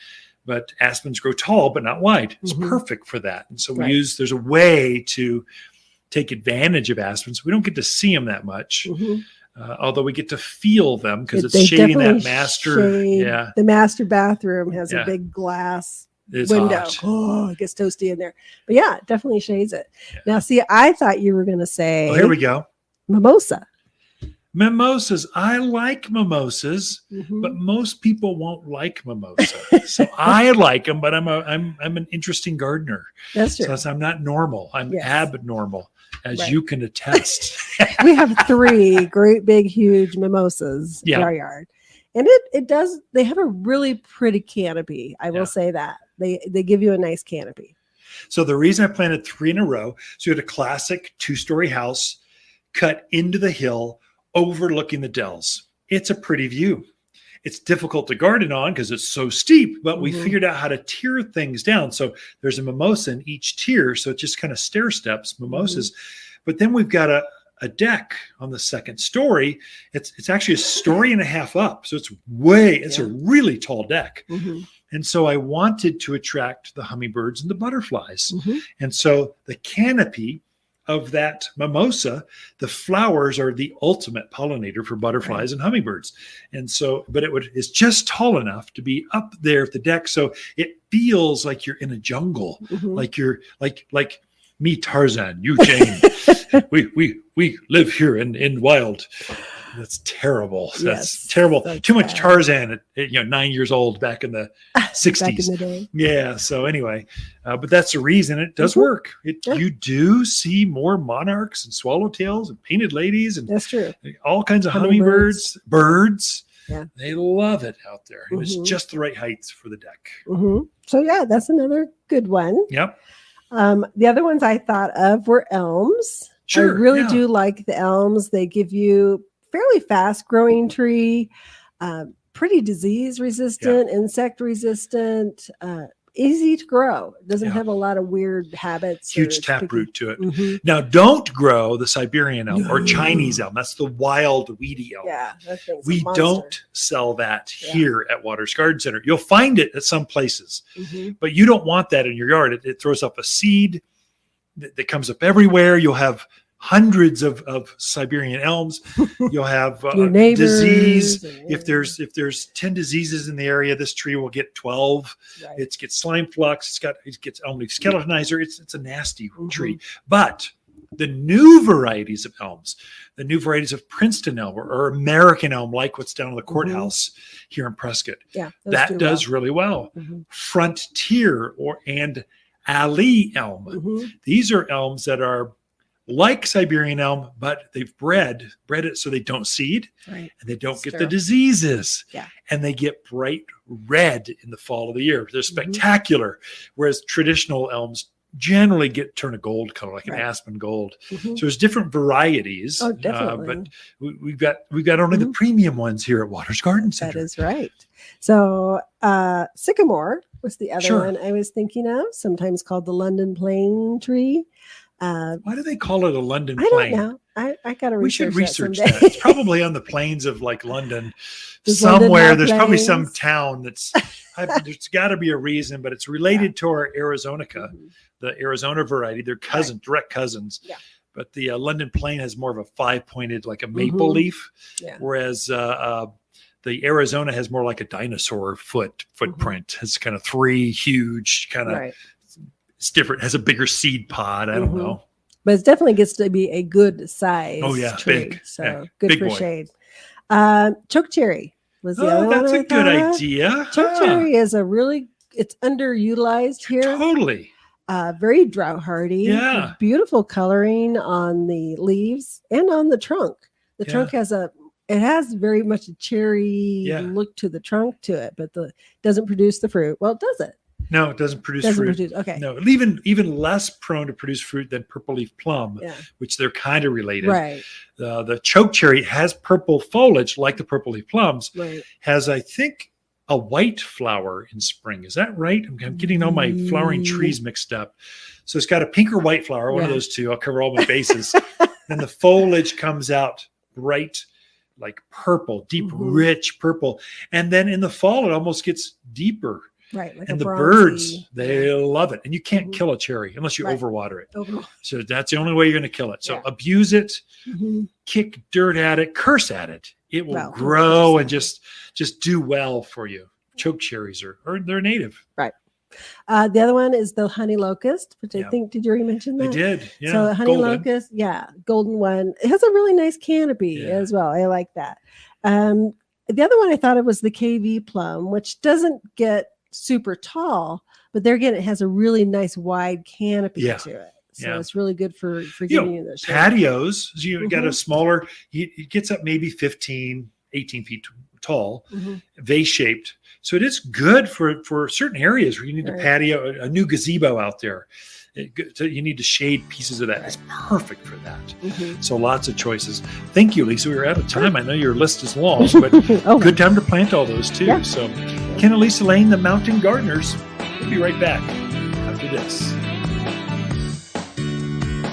but aspens grow tall, but not wide. It's perfect for that. And so there's a way to take advantage of aspens. We don't get to see them that much. Although we get to feel them because it's shading that master. Yeah. The master bathroom has a big glass window. Hot. Oh, it gets toasty in there. But yeah, it definitely shades it. Yeah. Now, see, I thought you were going to say. Oh, here we go. Mimosa. Mimosas. I like mimosas, but most people won't like mimosa. So I like them, but I'm an interesting gardener. That's true. So I'm not normal. I'm abnormal, as you can attest. We have 3 great big huge mimosas in our yard. And it does, they have a really pretty canopy. I will say that. They give you a nice canopy. So the reason I planted 3 in a row, so you had a classic 2-story house cut into the hill overlooking the dells. It's a pretty view. It's difficult to garden on because it's so steep, but we figured out how to tier things down. So there's a mimosa in each tier. So it just kind of stair steps, mimosas. But then we've got a deck on the 2nd story. It's actually a story and a half up. So it's a really tall deck. And so I wanted to attract the hummingbirds and the butterflies. And so the canopy of that mimosa, the flowers are the ultimate pollinator for butterflies and hummingbirds. And so, but it's just tall enough to be up there at the deck. So it feels like you're in a jungle, like you're like me, Tarzan, you, Jane. we live here in wild. That's terrible. That's terrible. So too much Tarzan at 9 years old back in the 60s. Back in the day. Yeah. So anyway, but that's the reason it does work. You do see more monarchs and swallowtails and painted ladies and that's true. All kinds of hummingbirds, birds. Yeah. They love it out there. It was just the right heights for the deck. So yeah, that's another good one. Yep. The other ones I thought of were elms. Sure. I really do like the elms. They give you fairly fast growing tree, pretty disease resistant, insect resistant, easy to grow. It doesn't have a lot of weird habits. Huge taproot to it. Now, don't grow the Siberian elm or Chinese elm. That's the wild weedy elm. Yeah, we don't sell that here at Waters Garden Center. You'll find it at some places, but you don't want that in your yard. It throws up a seed that comes up everywhere. You'll have hundreds of Siberian elms. You'll have disease. If there's 10 diseases in the area, this tree will get 12. It gets slime flux. It gets only skeletonizer. It's a nasty tree. But the new varieties of elms, the new varieties of Princeton elm or American elm, like what's down in the courthouse here in Prescott, that does really well. Frontier and alley elm. These are elms that are like Siberian elm, but they've bred it so they don't seed and they don't get the diseases. And they get bright red in the fall of the year. They're spectacular. Whereas traditional elms generally turn a gold color, like an aspen gold. So there's different varieties. Oh, definitely. But we've got only the premium ones here at Waters Garden Center. That is right. So sycamore was the other one I was thinking of, sometimes called the London plane tree. Why do they call it a London plane? I don't know. I got to research. We should research that. It's probably on the plains of like London somewhere. London there's probably plains? some town that's. There's got to be a reason, but it's related to our Arizonica, the Arizona variety. They're direct cousins. Yeah. But the London plane has more of a 5-pointed, like a maple leaf, whereas the Arizona has more like a dinosaur footprint. It's kind of 3 huge kind of. It's different. It has a bigger seed pod. I don't know. But it definitely gets to be a good size tree. Big. So good big for boy. shade. Chokecherry was the other one. That's a good idea. Chokecherry is it's underutilized here. Totally. Very drought hardy. Yeah. Beautiful coloring on the leaves and on the trunk. The trunk has very much a cherry look to the trunk to it, but doesn't produce the fruit. Well, does it? No, it doesn't produce fruit. Okay. No, even less prone to produce fruit than purple leaf plum, which they're kind of related. Right. The chokecherry has purple foliage like the purple leaf plums. Right. Has, I think, a white flower in spring. Is that right? I'm getting all my flowering trees mixed up. So it's got a pink or white flower, one of those two. I'll cover all my bases. And the foliage comes out bright, like purple, deep, rich purple. And then in the fall, it almost gets deeper. Right. Like and a the bronzy. birds, they love it. And you can't kill a cherry unless you Right. overwater it. Overwater. So that's the only way you're going to kill it. So Yeah. abuse it, Mhm. kick dirt at it, curse at it. It will Well, grow curse. and just do well for you. Choke cherries are they're native. Right. The other one is the honey locust, which I Yeah. think, did you already mention I that? did. Yeah. So the honey golden. locust, golden one. It has a really nice canopy Yeah. as well. I like that. The other one I thought it was the KV plum, which doesn't get super tall, but there again, it has a really nice wide canopy Yeah. to it. So Yeah. it's really good for You giving know, you the shade. patios, you got a Mhm. smaller, it gets up maybe 15, 18 feet tall, Mhm. vase shaped. So it is good for certain areas where you need Right. a patio, a new gazebo out there. So you need to shade pieces of that. It's perfect for that. Mhm. So lots of choices. Thank you, Lisa. We were out of time. I know your list is long, but Oh, good time to plant all those too. Yeah. So Ken and Lisa Lane, the Mountain Gardeners. We'll be right back after this.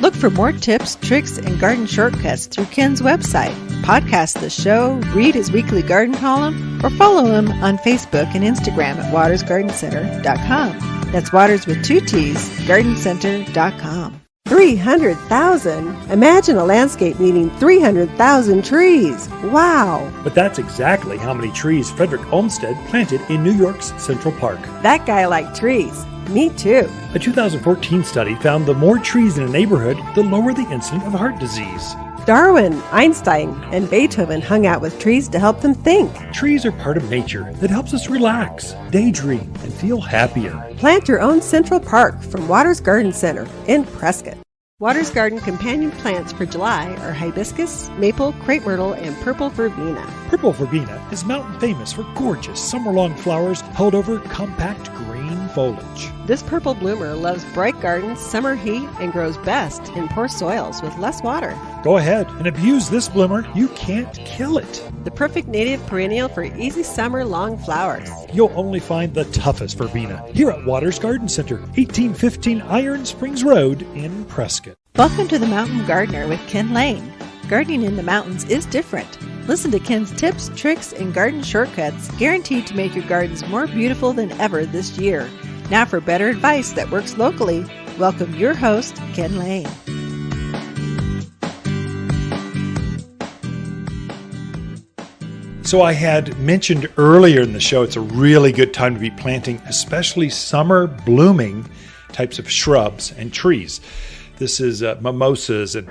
Look for more tips, tricks, and garden shortcuts through Ken's website. Podcast the show, read his weekly garden column, or follow him on Facebook and Instagram at watersgardencenter.com. That's Waters with 2 T's, gardencenter.com. 300,000. Imagine a landscape needing 300,000 trees. Wow. But that's exactly how many trees Frederick Olmsted planted in New York's Central Park. That guy liked trees. Me too. A 2014 study found the more trees in a neighborhood, the lower the incidence of heart disease. Darwin, Einstein, and Beethoven hung out with trees to help them think. Trees are part of nature that helps us relax, daydream, and feel happier. Plant your own Central Park from Waters Garden Center in Prescott. Waters Garden companion plants for July are hibiscus, maple, crepe myrtle, and purple verbena. Purple verbena is mountain famous for gorgeous summer-long flowers held over compact green foliage. This purple bloomer loves bright gardens, summer heat, and grows best in poor soils with less water. Go ahead and abuse this bloomer. You can't kill it. The perfect native perennial for easy summer long flowers. You'll only find the toughest verbena here at Waters Garden Center, 1815 Iron Springs Road in Prescott. Welcome to the Mountain Gardener with Ken Lane. Gardening in the mountains is different. Listen to Ken's tips, tricks, and garden shortcuts guaranteed to make your gardens more beautiful than ever this year. Now for better advice that works locally, welcome your host, Ken Lane. So I had mentioned earlier in the show, it's a really good time to be planting, especially summer blooming types of shrubs and trees. This is mimosas and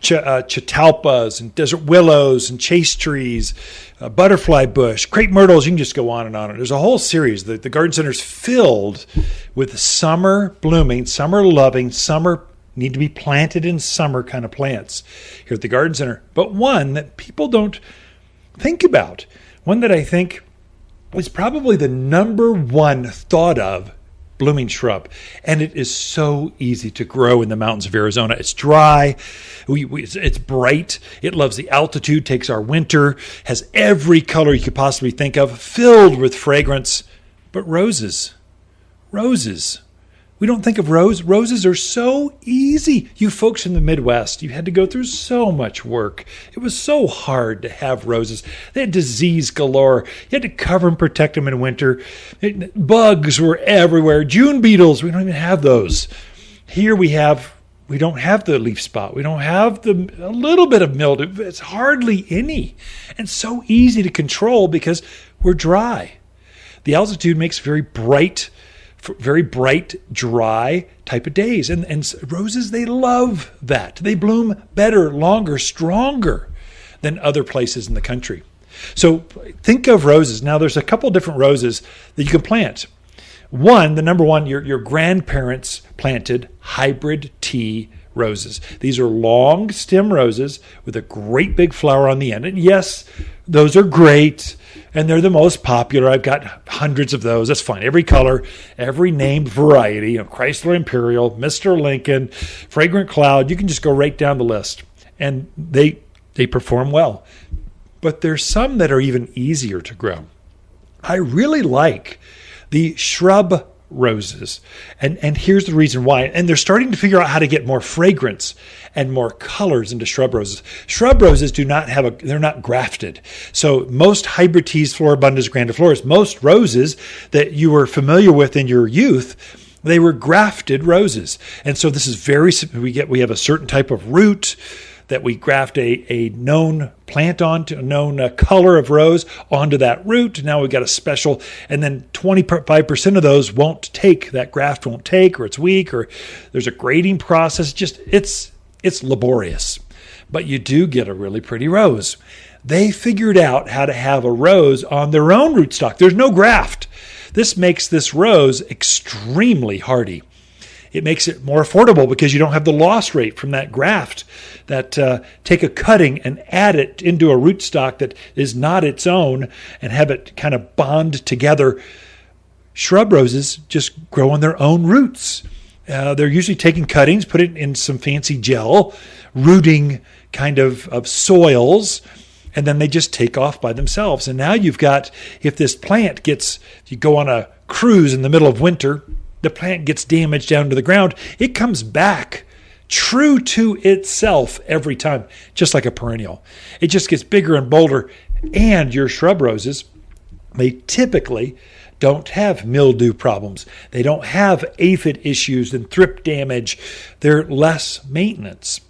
chatalpas and desert willows and chase trees, butterfly bush, crepe myrtles. You can just go on and on. There's a whole series. The garden center's filled with summer blooming, summer loving, summer need to be planted in summer kind of plants here at the garden center. But one that people don't think about, one that I think is probably the number one thought of blooming shrub, and it is so easy to grow in the mountains of Arizona. It's dry, it's bright, it loves the altitude, takes our winter, has every color you could possibly think of, filled with fragrance. But roses. We don't think of roses are so easy. You folks in the Midwest, you had to go through so much work. It was so hard to have roses. They had disease galore. You had to cover and protect them in winter. Bugs were everywhere. June beetles, we don't even have those. Here we don't have the leaf spot. We don't have a little bit of mildew. It's hardly any. And so easy to control because we're dry. The altitude makes very bright, dry type of days. And roses, they love that. They bloom better, longer, stronger than other places in the country. So think of roses. Now, there's a couple different roses that you can plant. One, the number one, your grandparents planted hybrid tea roses. These are long stem roses with a great big flower on the end. And yes, those are great. And they're the most popular. I've got hundreds of those. That's fine. Every color, every named variety, Chrysler Imperial, Mr. Lincoln, Fragrant Cloud. You can just go right down the list. And they perform well. But there's some that are even easier to grow. I really like the Shrub roses. And here's the reason why. And they're starting to figure out how to get more fragrance and more colors into shrub roses. Shrub roses they're not grafted. So most hybrid teas, Floribundas, grandifloras, most roses that you were familiar with in your youth, they were grafted roses. And so this is we have a certain type of root that we graft a known plant onto, a known color of rose onto that root. Now we've got a special, and then 25% of those that graft won't take, or it's weak, or there's a grading process. It's laborious, but you do get a really pretty rose. They figured out how to have a rose on their own rootstock. There's no graft. This makes this rose extremely hardy. It makes it more affordable because you don't have the loss rate from that graft that take a cutting and add it into a rootstock that is not its own and have it kind of bond together. Shrub roses just grow on their own roots. They're usually taking cuttings, put it in some fancy gel, rooting kind of soils, and then they just take off by themselves. And now you've got, if this plant you go on a cruise in the middle of winter, the plant gets damaged down to the ground, it comes back true to itself every time, just like a perennial. It just gets bigger and bolder. And your shrub roses, they typically don't have mildew problems. They don't have aphid issues and thrip damage. They're less maintenance.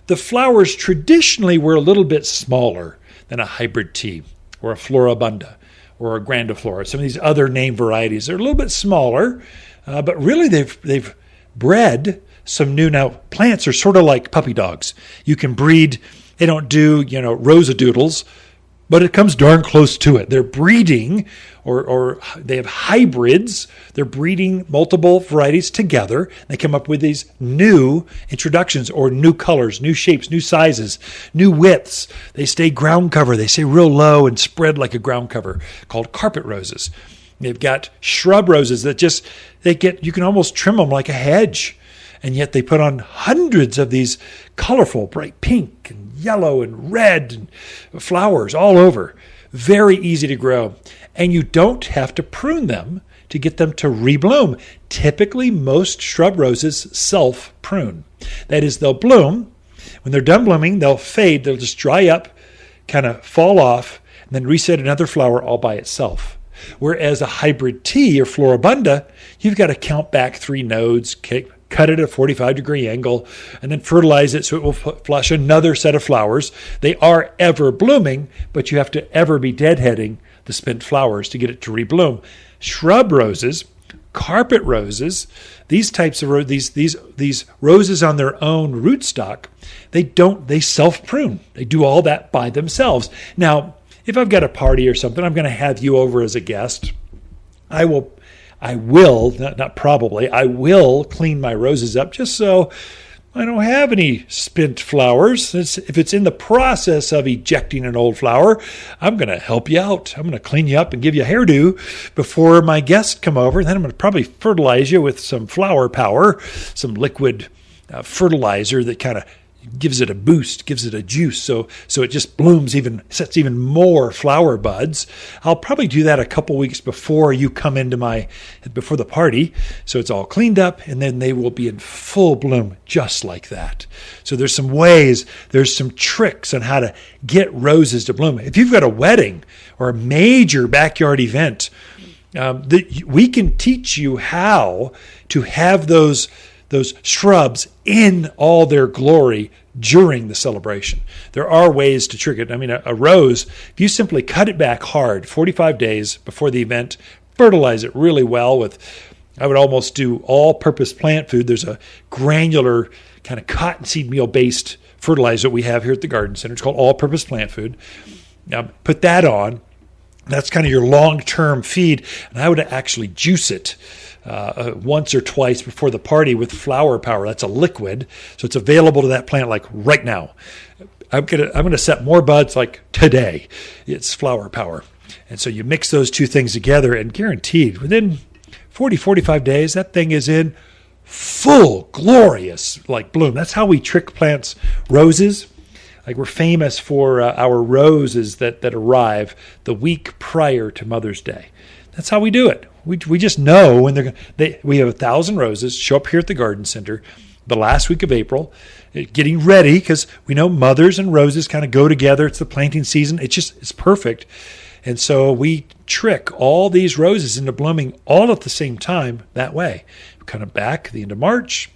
The flowers traditionally were a little bit smaller than a hybrid tea or a Floribunda or a grandiflora. Some of these other name varieties are a little bit smaller. But really, they've bred some new. Now, plants are sort of like puppy dogs. You can breed. They don't do, rosadoodles, but it comes darn close to it. They're breeding, or they have hybrids. They're breeding multiple varieties together. They come up with these new introductions, or new colors, new shapes, new sizes, new widths. They stay ground cover. They stay real low and spread like a ground cover, called carpet roses. They've got shrub roses that you can almost trim them like a hedge. And yet they put on hundreds of these colorful, bright pink and yellow and red and flowers all over. Very easy to grow. And you don't have to prune them to get them to rebloom. Typically, most shrub roses self-prune. That is, they'll bloom. When they're done blooming, they'll fade. They'll just dry up, kind of fall off, and then reset another flower all by itself. Whereas a hybrid tea or Floribunda, you've got to count back 3 nodes, cut it at a 45-degree angle, and then fertilize it so it will flush another set of flowers. They are ever blooming, but you have to ever be deadheading the spent flowers to get it to rebloom. Shrub roses, carpet roses, these types of these roses on their own rootstock, they self-prune. They do all that by themselves. Now, if I've got a party or something, I'm going to have you over as a guest. I will, not probably, I will clean my roses up just so I don't have any spent flowers. If it's in the process of ejecting an old flower, I'm going to help you out. I'm going to clean you up and give you a hairdo before my guests come over. Then I'm going to probably fertilize you with some flower power, some liquid fertilizer that kind of gives it a boost, gives it a juice, so it just blooms sets even more flower buds. I'll probably do that a couple weeks before you come before the party, so it's all cleaned up, and then they will be in full bloom just like that. So there's some tricks on how to get roses to bloom. If you've got a wedding or a major backyard event, we can teach you how to have those shrubs in all their glory during the celebration. There are ways to trick it. I mean, a rose, if you simply cut it back hard 45 days before the event, fertilize it really well I would almost do all-purpose plant food. There's a granular kind of cottonseed meal-based fertilizer we have here at the Garden Center. It's called all-purpose plant food. Now, put that on. That's kind of your long-term feed. And I would actually juice it once or twice before the party with flower power. That's a liquid, so it's available to that plant like right now. I'm gonna set more buds like today. It's flower power. And so you mix those two things together, and guaranteed within 45 days, that thing is in full, glorious bloom. That's how we trick plants. Roses, we're famous for our roses that arrive the week prior to Mother's Day. That's how we do it. We just know when we have 1,000 roses show up here at the garden center the last week of April, getting ready, because we know mothers and roses kind of go together. It's the planting season. It's perfect. And so we trick all these roses into blooming all at the same time that way. We kind of back at the end of March,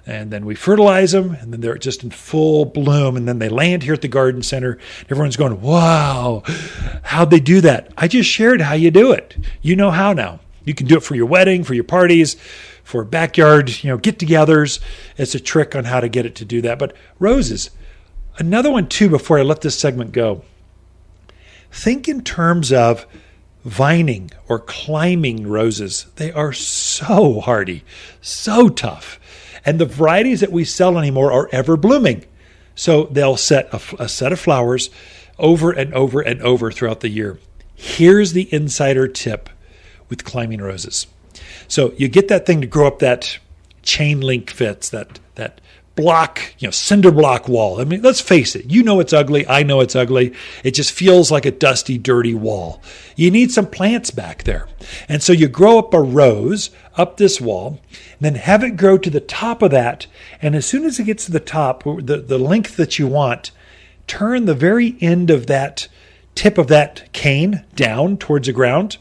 and then we fertilize them, and then they're just in full bloom, and then they land here at the garden center. Everyone's going, wow, how'd they do that? I just shared how you do it. You know how now. You can do it for your wedding, for your parties, for backyard, get-togethers. It's a trick on how to get it to do that. But roses, another one too, before I let this segment go. Think in terms of vining or climbing roses. They are so hardy, so tough. And the varieties that we sell anymore are ever blooming. So they'll set a set of flowers over and over and over throughout the year. Here's the insider tip with climbing roses. So you get that thing to grow up that chain link fence, that block, cinder block wall. I mean, let's face it. You know it's ugly. I know it's ugly. It just feels like a dusty, dirty wall. You need some plants back there. And so you grow up a rose up this wall, and then have it grow to the top of that. And as soon as it gets to the top, the length that you want, turn the very end of that tip of that cane down towards the ground,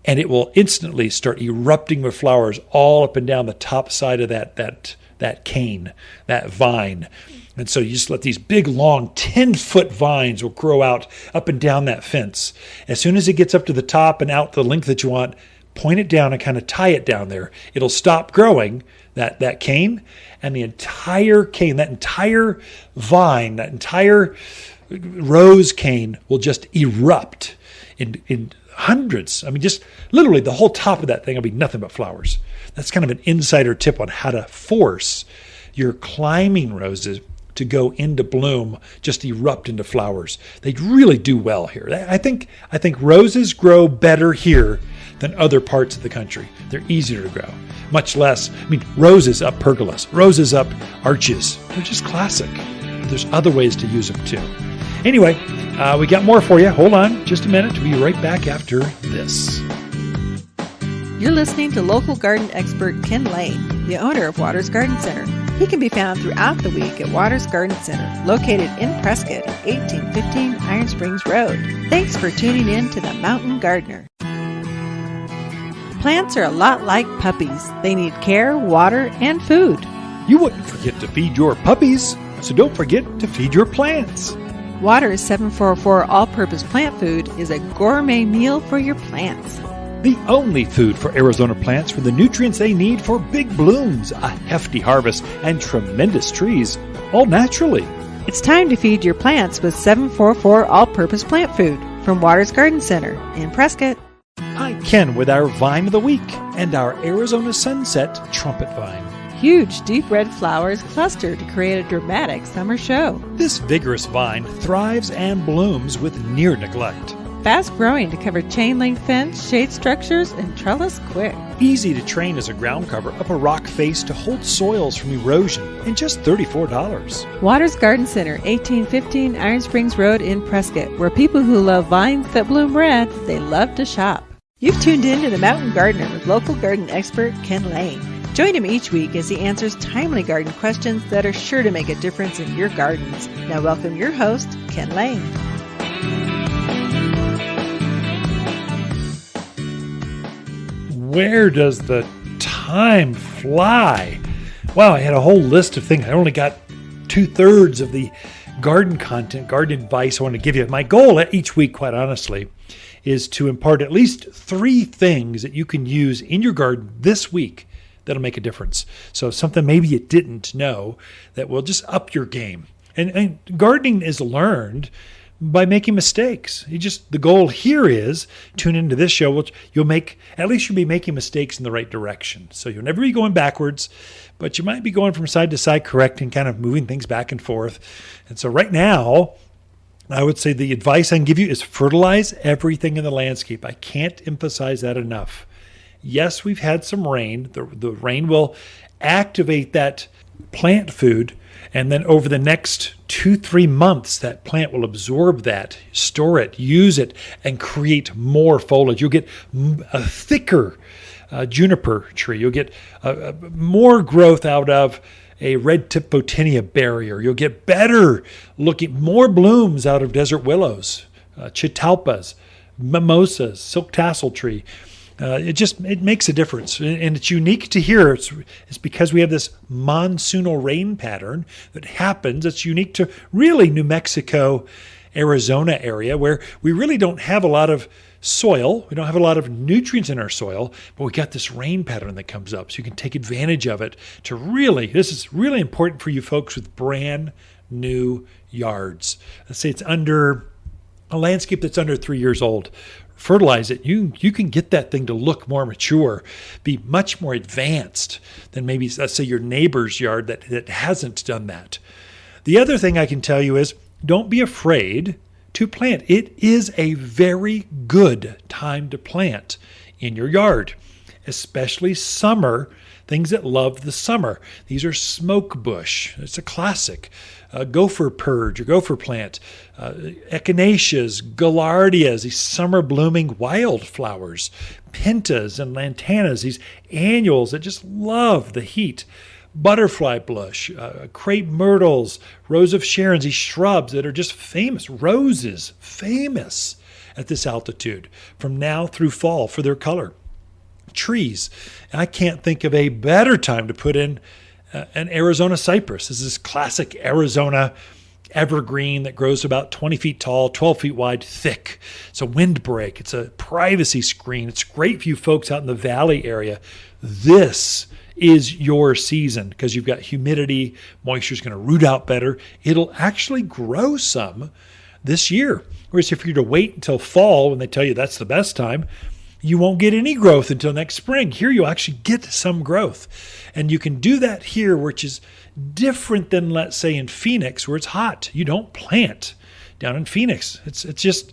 and it will instantly start erupting with flowers all up and down the top side of that cane, that vine. And so you just let these big, long, 10-foot vines will grow out up and down that fence. As soon as it gets up to the top and out the length that you want, point it down and kind of tie it down there. It'll stop growing, that cane, and the entire cane, that entire vine, that entire rose cane will just erupt in hundreds. I mean, just literally the whole top of that thing will be nothing but flowers. That's kind of an insider tip on how to force your climbing roses to go into bloom, just erupt into flowers. They really do well here. I think roses grow better here than other parts of the country. They're easier to grow. Much less, roses up pergolas, roses up arches. They're just classic. But there's other ways to use them too. Anyway, we got more for you. Hold on just a minute. We'll be right back after this. You're listening to local garden expert Ken Lane, the owner of Waters Garden Center. He can be found throughout the week at Waters Garden Center, located in Prescott at 1815 Iron Springs Road. Thanks for tuning in to The Mountain Gardener. Plants are a lot like puppies. They need care, water, and food. You wouldn't forget to feed your puppies, so don't forget to feed your plants. Waters 744 All-Purpose Plant Food is a gourmet meal for your plants. The only food for Arizona plants for the nutrients they need for big blooms, a hefty harvest, and tremendous trees, all naturally. It's time to feed your plants with 744 All-Purpose Plant Food from Waters Garden Center in Prescott. Hi, Ken, with our Vine of the Week and our Arizona Sunset Trumpet Vine. Huge, deep red flowers cluster to create a dramatic summer show. This vigorous vine thrives and blooms with near neglect. Fast growing to cover chain link fence, shade structures, and trellis quick. Easy to train as a ground cover up a rock face to hold soils from erosion, and just $34. Waters Garden Center, 1815 Iron Springs Road in Prescott, where people who love vines that bloom red, they love to shop. You've tuned in to The Mountain Gardener with local garden expert Ken Lane. Join him each week as he answers timely garden questions that are sure to make a difference in your gardens. Now welcome your host, Ken Lane. Where does the time fly? Wow, I had a whole list of things. I only got 2/3 of the garden content, garden advice I want to give you. My goal at each week, quite honestly, is to impart at least 3 things that you can use in your garden this week that'll make a difference. So something maybe you didn't know that will just up your game. And gardening is learned by making mistakes. The goal here is tune into this show, which you'll be making mistakes in the right direction. So you'll never be going backwards, but you might be going from side to side, correcting, kind of moving things back and forth. And so right now, I would say the advice I can give you is fertilize everything in the landscape. I can't emphasize that enough. Yes, we've had some rain. The rain will activate that plant food And then over the next 2-3 months, that plant will absorb that, store it, use it, and create more foliage. You'll get a thicker juniper tree. You'll get more growth out of a red tip photinia barrier. You'll get better looking, more blooms out of desert willows, chitalpas, mimosas, silk tassel tree. It makes a difference, and it's unique to here. It's because we have this monsoonal rain pattern that happens. It's unique to really New Mexico, Arizona area, where we really don't have a lot of soil. We don't have a lot of nutrients in our soil, but we got this rain pattern that comes up, so you can take advantage of it to really, this is really important for you folks with brand new yards. Let's say it's under a landscape that's under 3 years old. Fertilize it. You can get that thing to look more mature, be much more advanced than maybe, let's say, your neighbor's yard that hasn't done that. The other thing I can tell you is don't be afraid to plant. It is a very good time to plant in your yard, especially summer, things that love the summer. These are smoke bush. It's a classic. Gopher purge or gopher plant, echinaceas, gaillardias, these summer blooming wildflowers, pentas and lantanas, these annuals that just love the heat, butterfly bush, crepe myrtles, rose of Sharon, these shrubs that are just famous, roses, famous at this altitude from now through fall for their color. Trees, and I can't think of a better time to put in an Arizona cypress. This is this classic Arizona evergreen that grows about 20 feet tall, 12 feet wide, thick. It's a windbreak. It's a privacy screen. It's great for you folks out in the valley area. This is your season because you've got humidity. Moisture is going to root out better. It'll actually grow some this year. Whereas if you're to wait until fall when they tell you that's the best time, you won't get any growth until next spring. Here you'll actually get some growth. And you can do that here, which is different than, let's say, in Phoenix, where it's hot. You don't plant down in Phoenix. It's just,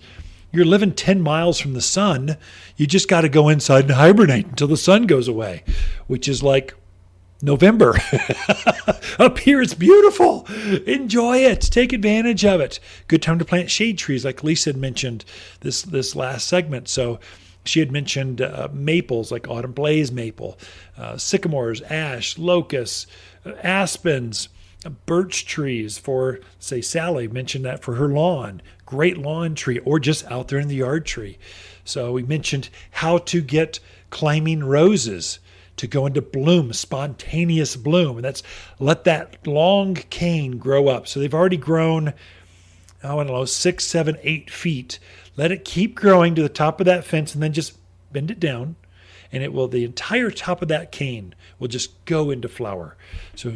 you're living 10 miles from the sun. You just got to go inside and hibernate until the sun goes away, which is like November. Up here, it's beautiful. Enjoy it. Take advantage of it. Good time to plant shade trees, like Lisa had mentioned this last segment. So she had mentioned maples like autumn blaze maple, sycamores, ash, locusts, aspens, birch trees for, say, Sally mentioned that for her lawn. Great lawn tree, or just out there in the yard tree. So we mentioned how to get climbing roses to go into bloom, spontaneous bloom. And that's let that long cane grow up. So they've already grown, I don't know, 6, 7, 8 feet. Let it keep growing to the top of that fence and then just bend it down. And it will, the entire top of that cane will just go into flower. So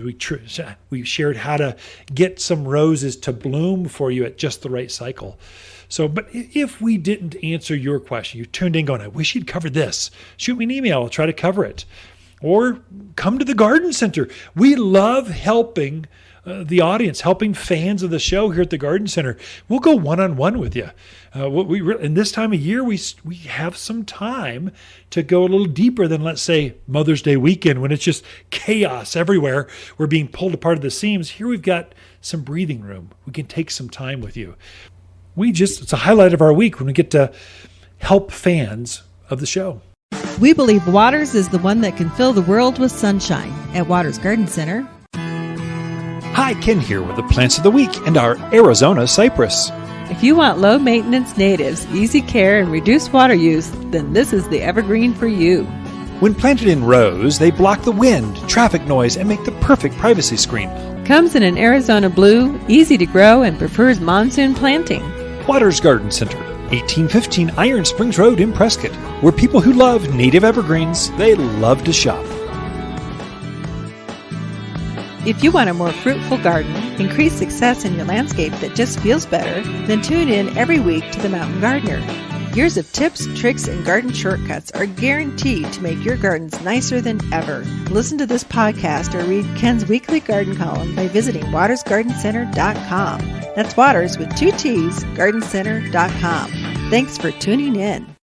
we shared how to get some roses to bloom for you at just the right cycle. So, but if we didn't answer your question, you tuned in going, I wish you'd covered this. Shoot me an email. I'll try to cover it. Or come to the garden center. We love helping the audience, helping fans of the show here at the Garden Center. We'll go one-on-one with you. In this time of year, we have some time to go a little deeper than, let's say, Mother's Day weekend when it's just chaos everywhere. We're being pulled apart at the seams. Here we've got some breathing room. We can take some time with you. It's a highlight of our week when we get to help fans of the show. We believe Waters is the one that can fill the world with sunshine. At Waters Garden Center. Hi, Ken here with the plants of the week and our Arizona cypress. If you want low-maintenance natives, easy care, and reduced water use, then this is the evergreen for you. When planted in rows, they block the wind, traffic noise, and make the perfect privacy screen. Comes in an Arizona blue, easy to grow, and prefers monsoon planting. Waters Garden Center, 1815 Iron Springs Road in Prescott, where people who love native evergreens, they love to shop. If you want a more fruitful garden, increase success in your landscape that just feels better, then tune in every week to The Mountain Gardener. Years of tips, tricks, and garden shortcuts are guaranteed to make your gardens nicer than ever. Listen to this podcast or read Ken's weekly garden column by visiting watersgardencenter.com. That's Waters with 2 T's, gardencenter.com. Thanks for tuning in.